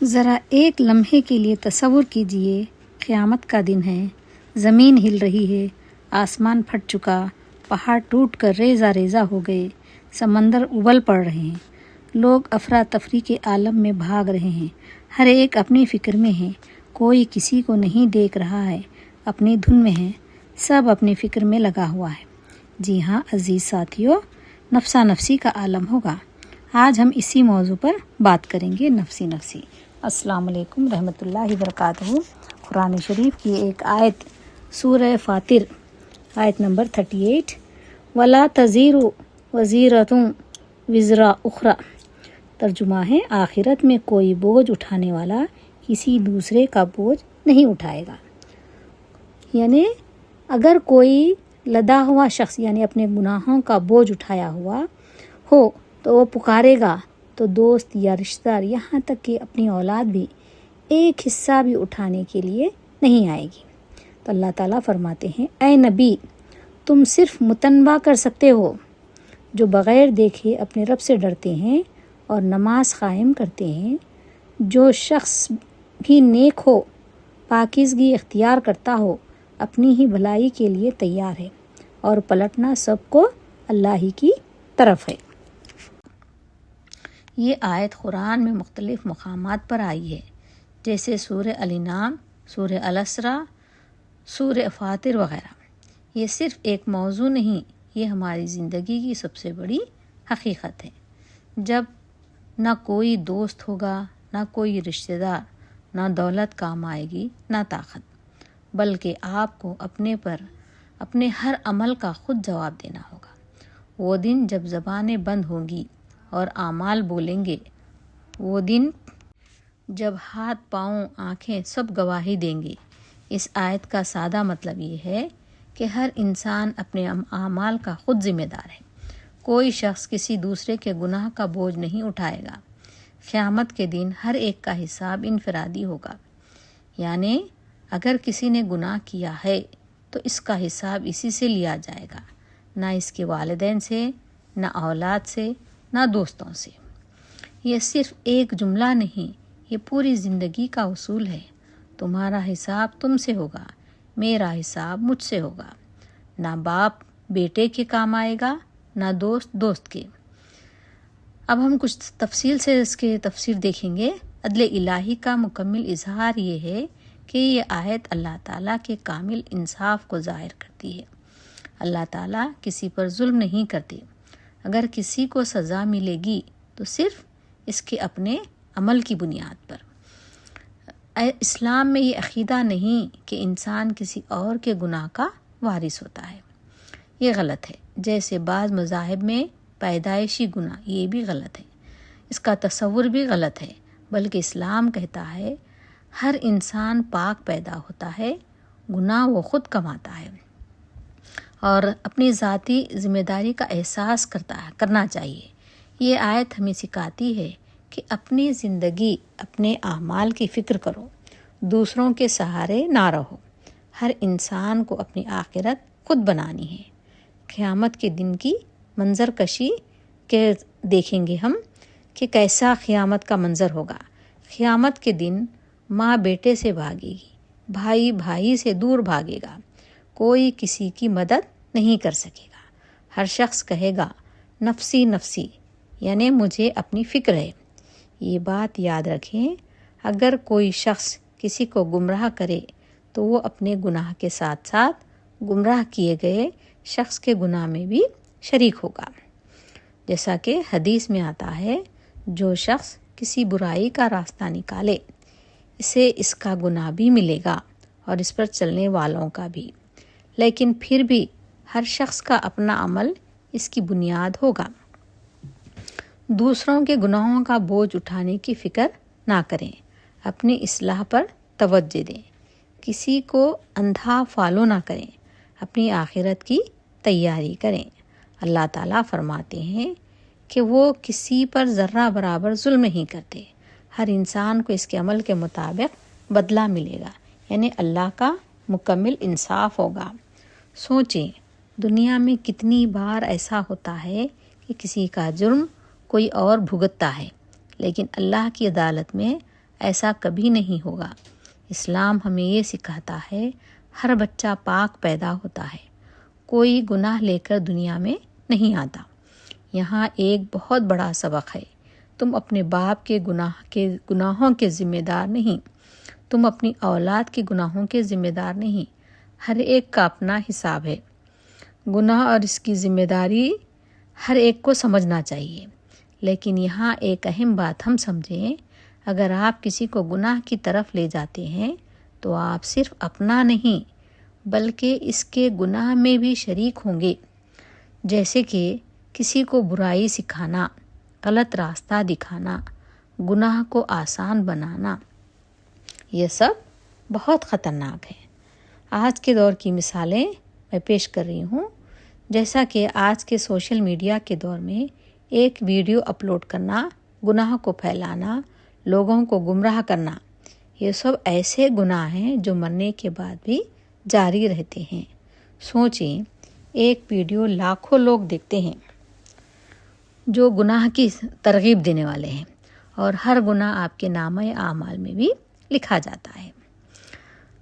ذرا ایک لمحے کے لیے تصور کیجئے، قیامت کا دن ہے، زمین ہل رہی ہے، آسمان پھٹ چکا، پہاڑ ٹوٹ کر ریزہ ریزہ ہو گئے، سمندر ابل پڑ رہے ہیں، لوگ افراتفری کے عالم میں بھاگ رہے ہیں، ہر ایک اپنی فکر میں ہے، کوئی کسی کو نہیں دیکھ رہا ہے، اپنی دھن میں ہے، سب اپنی فکر میں لگا ہوا ہے۔ جی ہاں عزیز ساتھیو، نفسا نفسی کا عالم ہوگا۔ آج ہم اسی موضوع پر بات کریں گے، نفسی۔ السلام علیکم رحمۃ اللہ وبرکاتہ۔ قرآن شریف کی ایک آیت، سورہ فاطر، آیت نمبر 38، وَلَا تَزِرُ وَزِرَةٌ وِزْرَ أُخْرَى۔ ترجمہ ہے، آخرت میں کوئی بوجھ اٹھانے والا کسی دوسرے کا بوجھ نہیں اٹھائے گا۔ یعنی اگر کوئی لدا ہوا شخص یعنی اپنے گناہوں کا بوجھ اٹھایا ہوا ہو تو وہ پکارے گا تو دوست یا رشتہ دار، یہاں تک کہ اپنی اولاد بھی ایک حصہ بھی اٹھانے کے لیے نہیں آئے گی۔ تو اللہ تعالیٰ فرماتے ہیں، اے نبی، تم صرف متنبہ کر سکتے ہو جو بغیر دیکھے اپنے رب سے ڈرتے ہیں اور نماز قائم کرتے ہیں۔ جو شخص بھی نیک ہو، پاکیزگی اختیار کرتا ہو، اپنی ہی بھلائی کے لیے تیار ہے اور پلٹنا سب کو اللہ ہی کی طرف ہے۔ یہ آیت قرآن میں مختلف مقامات پر آئی ہے، جیسے سورہ الانعام، سورہ الاسراء، سورہ فاطر وغیرہ۔ یہ صرف ایک موضوع نہیں، یہ ہماری زندگی کی سب سے بڑی حقیقت ہے۔ جب نہ کوئی دوست ہوگا، نہ کوئی رشتہ دار، نہ دولت کام آئے گی، نہ طاقت، بلکہ آپ کو اپنے ہر عمل کا خود جواب دینا ہوگا۔ وہ دن جب زبانیں بند ہوں گی اور اعمال بولیں گے، وہ دن جب ہاتھ پاؤں آنکھیں سب گواہی دیں گے۔ اس آیت کا سادہ مطلب یہ ہے کہ ہر انسان اپنے اعمال کا خود ذمہ دار ہے۔ کوئی شخص کسی دوسرے کے گناہ کا بوجھ نہیں اٹھائے گا۔ قیامت کے دن ہر ایک کا حساب انفرادی ہوگا، یعنی اگر کسی نے گناہ کیا ہے تو اس کا حساب اسی سے لیا جائے گا، نہ اس کے والدین سے، نہ اولاد سے، نہ دوستوں سے۔ یہ صرف ایک جملہ نہیں، یہ پوری زندگی کا اصول ہے۔ تمہارا حساب تم سے ہوگا، میرا حساب مجھ سے ہوگا۔ نہ باپ بیٹے کے کام آئے گا، نہ دوست کے۔ اب ہم کچھ تفصیل سے اس کے تفسیر دیکھیں گے۔ عدل الہی کا مکمل اظہار یہ ہے کہ یہ آیت اللہ تعالیٰ کے کامل انصاف کو ظاہر کرتی ہے۔ اللہ تعالیٰ کسی پر ظلم نہیں کرتے۔ اگر کسی کو سزا ملے گی تو صرف اس کے اپنے عمل کی بنیاد پر۔ اسلام میں یہ عقیدہ نہیں کہ انسان کسی اور کے گناہ کا وارث ہوتا ہے، یہ غلط ہے۔ جیسے بعض مذاہب میں پیدائشی گناہ، یہ بھی غلط ہے، اس کا تصور بھی غلط ہے، بلکہ اسلام کہتا ہے ہر انسان پاک پیدا ہوتا ہے، گناہ وہ خود کماتا ہے اور اپنی ذاتی ذمہ داری کا احساس کرنا چاہیے۔ یہ آیت ہمیں سکھاتی ہے کہ اپنی زندگی، اپنے اعمال کی فکر کرو، دوسروں کے سہارے نہ رہو۔ ہر انسان کو اپنی آخرت خود بنانی ہے۔ قیامت کے دن کی منظر کشی کے دیکھیں گے ہم کہ کیسا قیامت کا منظر ہوگا۔ قیامت کے دن ماں بیٹے سے بھاگے گی، بھائی بھائی سے دور بھاگے گا، کوئی کسی کی مدد نہیں کر سکے گا۔ ہر شخص کہے گا نفسی نفسی، یعنی مجھے اپنی فکر ہے۔ یہ بات یاد رکھیں، اگر کوئی شخص کسی کو گمراہ کرے تو وہ اپنے گناہ کے ساتھ ساتھ گمراہ کیے گئے شخص کے گناہ میں بھی شریک ہوگا۔ جیسا کہ حدیث میں آتا ہے، جو شخص کسی برائی کا راستہ نکالے، اسے اس کا گناہ بھی ملے گا اور اس پر چلنے والوں کا بھی، لیکن پھر بھی ہر شخص کا اپنا عمل اس کی بنیاد ہوگا۔ دوسروں کے گناہوں کا بوجھ اٹھانے کی فکر نہ کریں، اپنی اصلاح پر توجہ دیں، کسی کو اندھا فالو نہ کریں، اپنی آخرت کی تیاری کریں۔ اللہ تعالیٰ فرماتے ہیں کہ وہ کسی پر ذرہ برابر ظلم نہیں کرتے، ہر انسان کو اس کے عمل کے مطابق بدلہ ملے گا، یعنی اللہ کا مکمل انصاف ہوگا۔ سوچیں، دنیا میں کتنی بار ایسا ہوتا ہے کہ کسی کا جرم کوئی اور بھگتتا ہے، لیکن اللہ کی عدالت میں ایسا کبھی نہیں ہوگا۔ اسلام ہمیں یہ سکھاتا ہے ہر بچہ پاک پیدا ہوتا ہے، کوئی گناہ لے کر دنیا میں نہیں آتا۔ یہاں ایک بہت بڑا سبق ہے، تم اپنے باپ کے گناہوں کے ذمہ دار نہیں، تم اپنی اولاد کے گناہوں کے ذمہ دار نہیں۔ ہر ایک کا اپنا حساب ہے، گناہ اور اس کی ذمہ داری ہر ایک کو سمجھنا چاہیے۔ لیکن یہاں ایک اہم بات ہم سمجھیں، اگر آپ کسی کو گناہ کی طرف لے جاتے ہیں تو آپ صرف اپنا نہیں بلکہ اس کے گناہ میں بھی شریک ہوں گے۔ جیسے کہ کسی کو برائی سکھانا، غلط راستہ دکھانا، گناہ کو آسان بنانا، یہ سب بہت خطرناک ہے۔ آج کے دور کی مثالیں میں پیش کر رہی ہوں، جیسا کہ آج کے سوشل میڈیا کے دور میں ایک ویڈیو اپلوڈ کرنا، گناہ کو پھیلانا، لوگوں کو گمراہ کرنا، یہ سب ایسے گناہ ہیں جو مرنے کے بعد بھی جاری رہتے ہیں۔ سوچیں، ایک ویڈیو لاکھوں لوگ دیکھتے ہیں جو گناہ کی ترغیب دینے والے ہیں، اور ہر گناہ آپ کے نامہ اعمال میں بھی لکھا جاتا ہے۔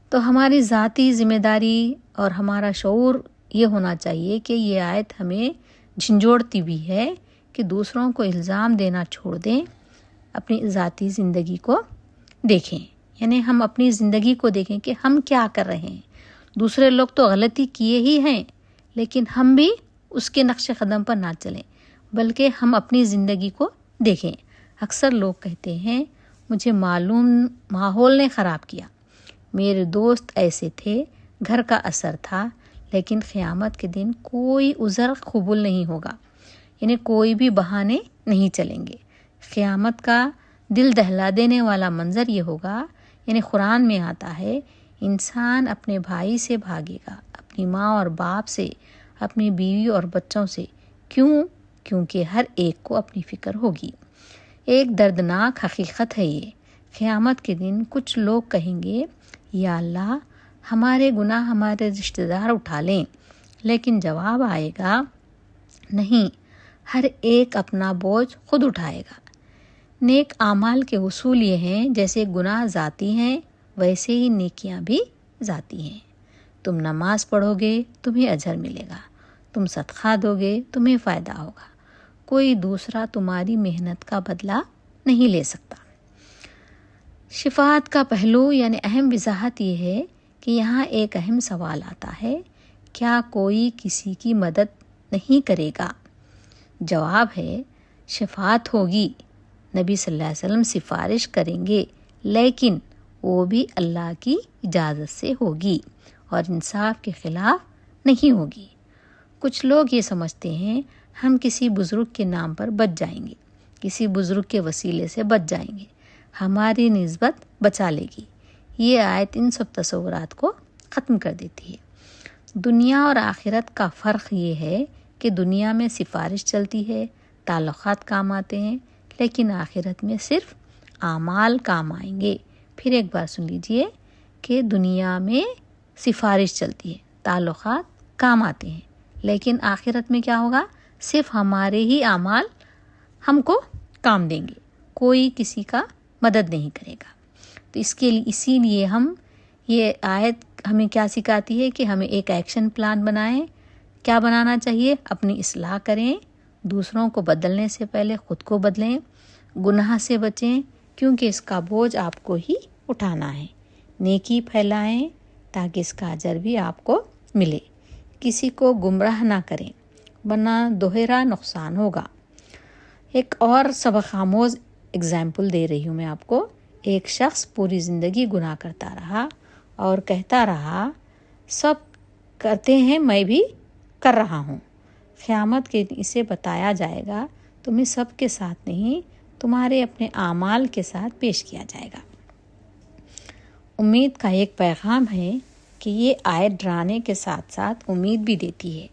تو ہماری ذاتی ذمہ داری اور ہمارا شعور یہ ہونا چاہیے کہ یہ آیت ہمیں جھنجھوڑتی بھی ہے کہ دوسروں کو الزام دینا چھوڑ دیں، اپنی ذاتی زندگی کو دیکھیں۔ یعنی ہم اپنی زندگی کو دیکھیں کہ ہم کیا کر رہے ہیں۔ دوسرے لوگ تو غلطی کیے ہی ہیں، لیکن ہم بھی اس کے نقش قدم پر نہ چلیں، بلکہ ہم اپنی زندگی کو دیکھیں۔ اکثر لوگ کہتے ہیں مجھے معلوم ماحول نے خراب کیا، میرے دوست ایسے تھے، گھر کا اثر تھا، لیکن قیامت کے دن کوئی عذر قبول نہیں ہوگا، یعنی کوئی بھی بہانے نہیں چلیں گے۔ قیامت کا دل دہلا دینے والا منظر یہ ہوگا، یعنی قرآن میں آتا ہے انسان اپنے بھائی سے بھاگے گا، اپنی ماں اور باپ سے، اپنی بیوی اور بچوں سے۔ کیوں؟ کیونکہ ہر ایک کو اپنی فکر ہوگی۔ ایک دردناک حقیقت ہے یہ۔ قیامت کے دن کچھ لوگ کہیں گے یا اللہ ہمارے گناہ ہمارے رشتہ دار اٹھا لیں، لیکن جواب آئے گا نہیں، ہر ایک اپنا بوجھ خود اٹھائے گا۔ نیک اعمال کے اصول یہ ہیں، جیسے گناہ ذاتی ہیں ویسے ہی نیکیاں بھی ذاتی ہیں۔ تم نماز پڑھو گے تمہیں اجر ملے گا، تم صدقہ دو گے تمہیں فائدہ ہوگا، کوئی دوسرا تمہاری محنت کا بدلہ نہیں لے سکتا۔ شفاعت کا پہلو یعنی اہم وضاحت یہ ہے کہ یہاں ایک اہم سوال آتا ہے، کیا کوئی کسی کی مدد نہیں کرے گا؟ جواب ہے شفاعت ہوگی، نبی صلی اللہ علیہ وسلم سفارش کریں گے، لیکن وہ بھی اللہ کی اجازت سے ہوگی اور انصاف کے خلاف نہیں ہوگی۔ کچھ لوگ یہ سمجھتے ہیں ہم کسی بزرگ کے نام پر بچ جائیں گے، کسی بزرگ کے وسیلے سے بچ جائیں گے، ہماری نسبت بچا لے گی۔ یہ آیت ان سب تصورات کو ختم کر دیتی ہے۔ دنیا اور آخرت کا فرق یہ ہے کہ دنیا میں سفارش چلتی ہے، تعلقات کام آتے ہیں، لیکن آخرت میں صرف اعمال کام آئیں گے۔ پھر ایک بار سن لیجئے کہ دنیا میں سفارش چلتی ہے، تعلقات کام آتے ہیں، لیکن آخرت میں کیا ہوگا؟ صرف ہمارے ہی اعمال ہم کو کام دیں گے، کوئی کسی کا مدد نہیں کرے گا۔ تو اسی لیے یہ آیت ہمیں کیا سکھاتی ہے کہ ہمیں ایک ایکشن پلان بنائیں۔ کیا بنانا چاہیے؟ اپنی اصلاح کریں، دوسروں کو بدلنے سے پہلے خود کو بدلیں، گناہ سے بچیں کیونکہ اس کا بوجھ آپ کو ہی اٹھانا ہے، نیکی پھیلائیں تاکہ اس کا اجر بھی آپ کو ملے، کسی کو گمراہ نہ کریں ورنہ دوہرا نقصان ہوگا۔ ایک اور سبق آموز اگزامپل دے رہی ہوں میں آپ کو۔ ایک شخص پوری زندگی گناہ کرتا رہا اور کہتا رہا سب کرتے ہیں میں بھی کر رہا ہوں۔ قیامت کے دن اسے بتایا جائے گا تمہیں سب کے ساتھ نہیں، تمہارے اپنے اعمال کے ساتھ پیش کیا جائے گا۔ امید کا ایک پیغام ہے کہ یہ آیت ڈرانے کے ساتھ ساتھ امید بھی دیتی ہے،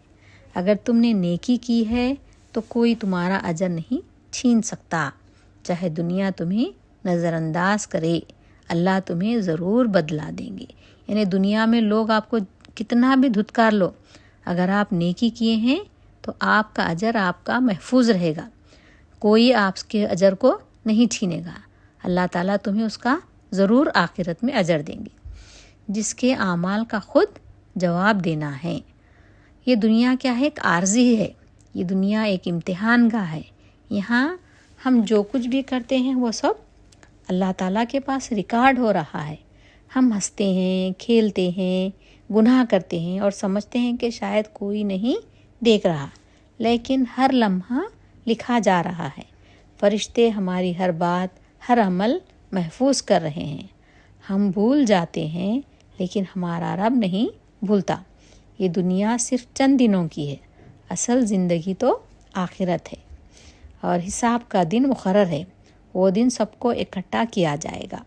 اگر تم نے نیکی کی ہے تو کوئی تمہارا اجر نہیں چھین سکتا، چاہے دنیا تمہیں نظر انداز کرے، اللہ تمہیں ضرور بدلا دیں گے۔ یعنی دنیا میں لوگ آپ کو کتنا بھی دھتکار لو، اگر آپ نیکی کیے ہیں تو آپ کا اجر آپ کا محفوظ رہے گا، کوئی آپ کے اجر کو نہیں چھینے گا۔ اللہ تعالیٰ تمہیں اس کا ضرور آخرت میں اجر دیں گے، جس کے اعمال کا خود جواب دینا ہے۔ یہ دنیا کیا ہے؟ ایک عارضی ہے، یہ دنیا ایک امتحان گاہ ہے۔ یہاں ہم جو کچھ بھی کرتے ہیں وہ سب اللہ تعالیٰ کے پاس ریکارڈ ہو رہا ہے۔ ہم ہنستے ہیں، کھیلتے ہیں، گناہ کرتے ہیں اور سمجھتے ہیں کہ شاید کوئی نہیں دیکھ رہا، لیکن ہر لمحہ لکھا جا رہا ہے۔ فرشتے ہماری ہر بات، ہر عمل محفوظ کر رہے ہیں۔ ہم بھول جاتے ہیں لیکن ہمارا رب نہیں بھولتا۔ یہ دنیا صرف چند دنوں کی ہے، اصل زندگی تو آخرت ہے، اور حساب کا دن مقرر ہے۔ وہ دن سب کو اکٹھا کیا جائے گا۔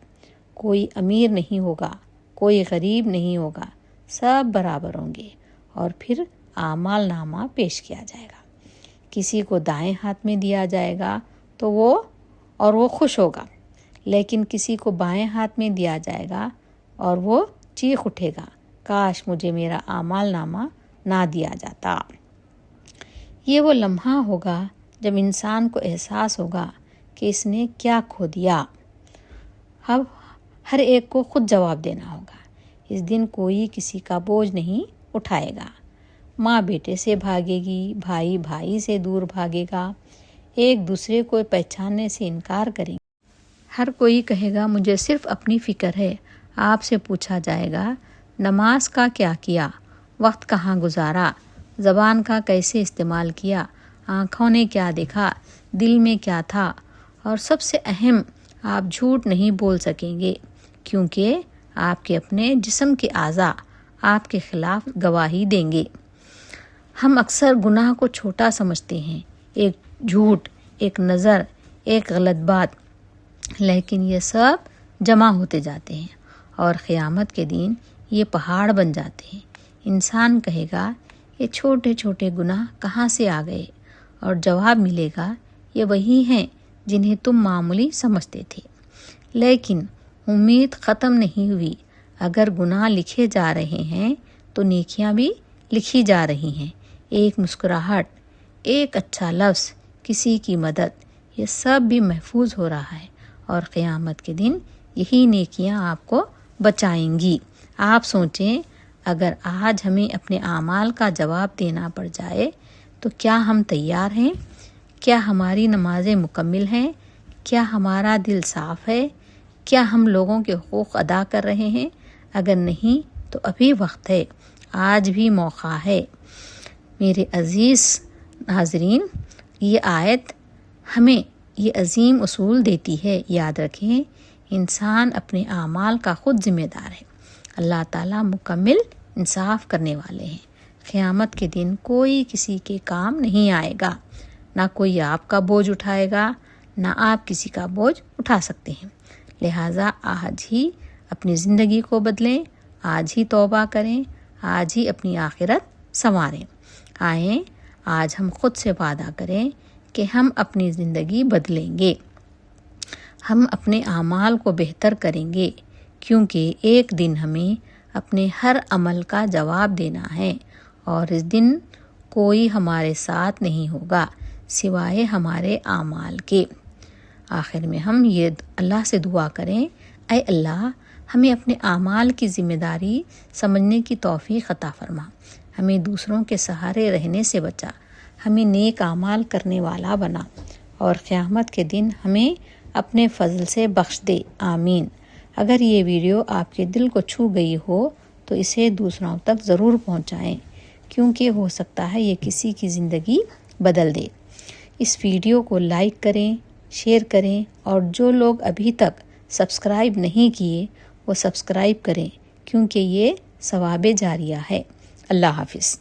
کوئی امیر نہیں ہوگا، کوئی غریب نہیں ہوگا، سب برابر ہوں گے، اور پھر اعمال نامہ پیش کیا جائے گا۔ کسی کو دائیں ہاتھ میں دیا جائے گا تو وہ خوش ہوگا، لیکن کسی کو بائیں ہاتھ میں دیا جائے گا اور وہ چیخ اٹھے گا، کاش مجھے میرا اعمال نامہ نہ دیا جاتا۔ یہ وہ لمحہ ہوگا جب انسان کو احساس ہوگا کہ اس نے کیا کھو دیا۔ اب ہر ایک کو خود جواب دینا ہوگا۔ اس دن کوئی کسی کا بوجھ نہیں اٹھائے گا۔ ماں بیٹے سے بھاگے گی، بھائی بھائی سے دور بھاگے گا، ایک دوسرے کو پہچاننے سے انکار کریں گے۔ ہر کوئی کہے گا مجھے صرف اپنی فکر ہے۔ آپ سے پوچھا جائے گا نماز کا کیا کیا، وقت کہاں گزارا، زبان کا کیسے استعمال کیا، آنکھوں نے کیا دیکھا، دل میں کیا تھا، اور سب سے اہم، آپ جھوٹ نہیں بول سکیں گے، کیونکہ آپ کے اپنے جسم کے اعضاء آپ کے خلاف گواہی دیں گے۔ ہم اکثر گناہ کو چھوٹا سمجھتے ہیں، ایک جھوٹ، ایک نظر، ایک غلط بات، لیکن یہ سب جمع ہوتے جاتے ہیں اور قیامت کے دن یہ پہاڑ بن جاتے ہیں۔ انسان کہے گا یہ چھوٹے چھوٹے گناہ کہاں سے آ گئے، اور جواب ملے گا یہ وہی ہیں جنہیں تم معمولی سمجھتے تھے۔ لیکن امید ختم نہیں ہوئی۔ اگر گناہ لکھے جا رہے ہیں تو نیکیاں بھی لکھی جا رہی ہیں۔ ایک مسکراہٹ، ایک اچھا لفظ، کسی کی مدد، یہ سب بھی محفوظ ہو رہا ہے، اور قیامت کے دن یہی نیکیاں آپ کو بچائیں گی۔ آپ سوچیں اگر آج ہمیں اپنے اعمال کا جواب دینا پڑ جائے تو کیا ہم تیار ہیں؟ کیا ہماری نمازیں مکمل ہیں؟ کیا ہمارا دل صاف ہے؟ کیا ہم لوگوں کے حقوق ادا کر رہے ہیں؟ اگر نہیں تو ابھی وقت ہے، آج بھی موقع ہے۔ میرے عزیز ناظرین، یہ آیت ہمیں یہ عظیم اصول دیتی ہے۔ یاد رکھیں، انسان اپنے اعمال کا خود ذمہ دار ہے۔ اللہ تعالیٰ مکمل انصاف کرنے والے ہیں۔ قیامت کے دن کوئی کسی کے کام نہیں آئے گا، نہ کوئی آپ کا بوجھ اٹھائے گا، نہ آپ کسی کا بوجھ اٹھا سکتے ہیں۔ لہٰذا آج ہی اپنی زندگی کو بدلیں، آج ہی توبہ کریں، آج ہی اپنی آخرت سنواریں۔ آئیں آج ہم خود سے وعدہ کریں کہ ہم اپنی زندگی بدلیں گے، ہم اپنے اعمال کو بہتر کریں گے، کیونکہ ایک دن ہمیں اپنے ہر عمل کا جواب دینا ہے، اور اس دن کوئی ہمارے ساتھ نہیں ہوگا سوائے ہمارے اعمال کے۔ آخر میں ہم یہ اللہ سے دعا کریں، اے اللہ ہمیں اپنے اعمال کی ذمہ داری سمجھنے کی توفیق عطا فرما، ہمیں دوسروں کے سہارے رہنے سے بچا، ہمیں نیک اعمال کرنے والا بنا، اور قیامت کے دن ہمیں اپنے فضل سے بخش دے، آمین۔ اگر یہ ویڈیو آپ کے دل کو چھو گئی ہو تو اسے دوسروں تک ضرور پہنچائیں، کیونکہ ہو سکتا ہے یہ کسی کی زندگی بدل دے۔ اس ویڈیو کو لائک کریں، شیئر کریں، اور جو لوگ ابھی تک سبسکرائب نہیں کیے وہ سبسکرائب کریں، کیونکہ یہ ثواب جاریہ ہے۔ اللہ حافظ۔